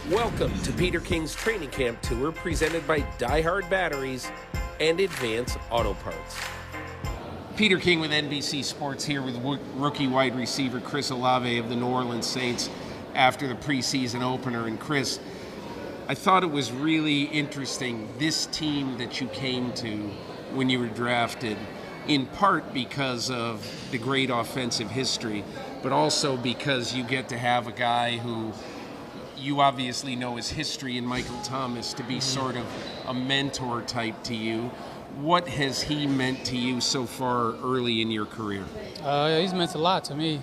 Welcome to Peter King's Training Camp Tour, presented by Die Hard Batteries and Advance Auto Parts. Peter King with NBC Sports here with rookie wide receiver Chris Olave of the New Orleans Saints after the preseason opener. And Chris, I thought it was really interesting, this team that you came to when you were drafted, in part because of the great offensive history, but also because you get to have a guy who you obviously know his history in Michael Thomas to be sort of a mentor type to you. What has he meant to you so far early in your career? He's meant a lot to me.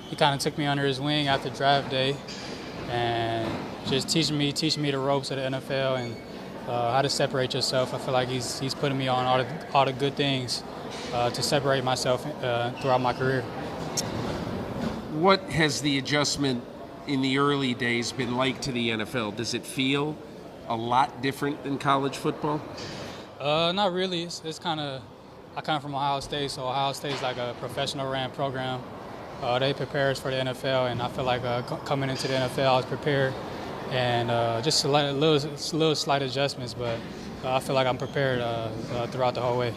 He kind of took me under his wing after draft day and just teaching me the ropes of the NFL and how to separate yourself. I feel like he's putting me on all the good things to separate myself throughout my career. What has the adjustment in the early days been like to the NFL? Does it feel a lot different than college football? Not really. It's kind of, I come from Ohio State, so Ohio State is like a professional ran program. They prepare us for the NFL, and I feel like coming into the NFL, I was prepared, and just a little slight adjustments, but I feel like I'm prepared throughout the whole way.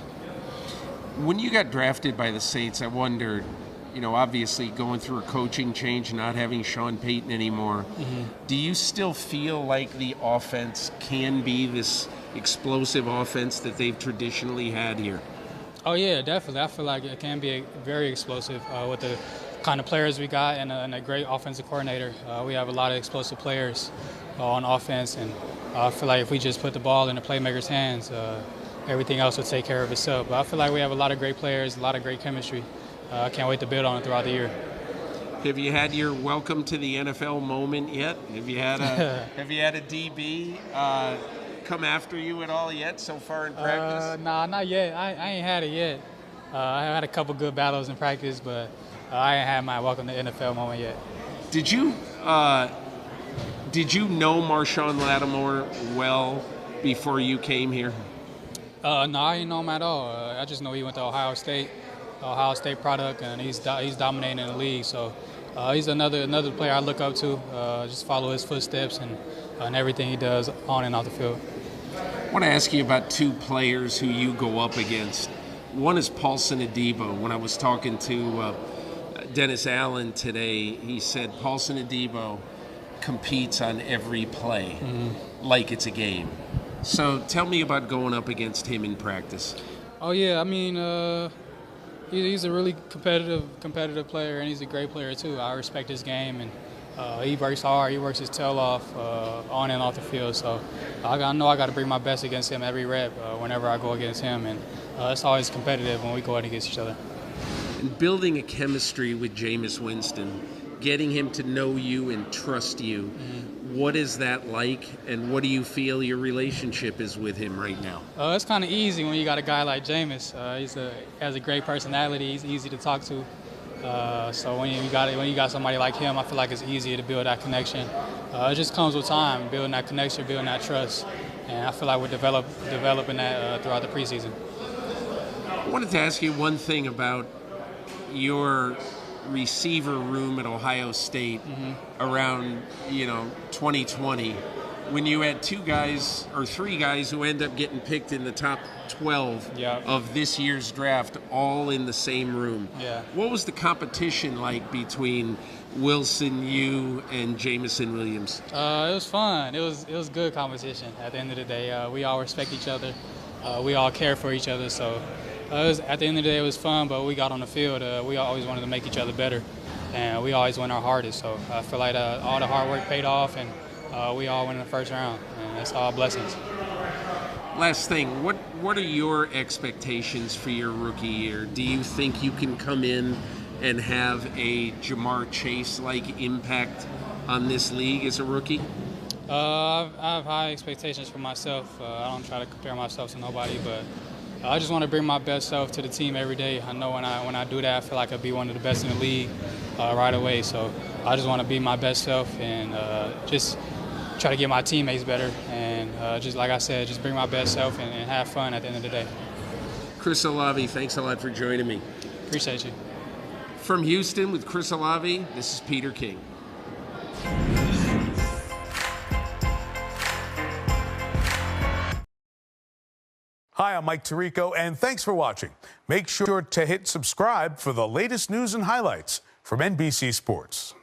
When you got drafted by the Saints, I wondered, you know, obviously going through a coaching change, not having Sean Payton anymore, do you still feel like the offense can be this explosive offense that they've traditionally had here? Oh yeah, definitely. I feel like it can be very explosive with the kind of players we got and a great offensive coordinator. We have a lot of explosive players on offense, and I feel like if we just put the ball in the playmakers' hands, everything else will take care of itself. But I feel like we have a lot of great players, a lot of great chemistry. I can't wait to build on it throughout the year. Have you had your welcome to the NFL moment yet? Have you had a DB come after you at all yet so far in practice? Nah, not yet. I ain't had it yet. I had a couple good battles in practice, but I ain't had my welcome to NFL moment yet. Did you know Marshawn Lattimore well before you came here? No, I didn't know him at all. I just know he went to Ohio State product, and he's dominating in the league. So he's another player I look up to. Just follow his footsteps and everything he does on and off the field. I want to ask you about two players who you go up against. One is Paulson Adebo. When I was talking to Dennis Allen today, he said Paulson Adebo competes on every play like it's a game. So tell me about going up against him in practice. Oh yeah, I mean, he's a really competitive player, and he's a great player too. I respect his game, and he works hard. He works his tail off on and off the field. So I know I got to bring my best against him every rep whenever I go against him, and it's always competitive when we go out against each other. And building a chemistry with Jameis Winston, getting him to know you and trust you, what is that like, and what do you feel your relationship is with him right now? It's kind of easy when you got a guy like Jameis. He has a great personality. He's easy to talk to. So when you got somebody like him, I feel like it's easier to build that connection. It just comes with time, building that connection, building that trust, and I feel like we're developing that throughout the preseason. I wanted to ask you one thing about your receiver room at Ohio State around 2020, when you had three guys who end up getting picked in the top 12 of this year's draft, all in the same room. What was the competition like between Wilson, you, and Jameson Williams? It was fun. It was good competition. At the end of the day, we all respect each other. We all care for each other. So at the end of the day, it was fun. But when we got on the field, we always wanted to make each other better, and we always went our hardest. So I feel like all the hard work paid off, and we all went in the first round, and it's all blessings. Last thing, what are your expectations for your rookie year? Do you think you can come in and have a Jamar Chase-like impact on this league as a rookie? I have high expectations for myself. I don't try to compare myself to nobody, but I just want to bring my best self to the team every day. I know when I do that, I feel like I'll be one of the best in the league right away. So I just want to be my best self and just try to get my teammates better. And just like I said, just bring my best self and have fun at the end of the day. Chris Olave, thanks a lot for joining me. Appreciate you. From Houston with Chris Olave, this is Peter King. Hi, I'm Mike Tirico, and thanks for watching. Make sure to hit subscribe for the latest news and highlights from NBC Sports.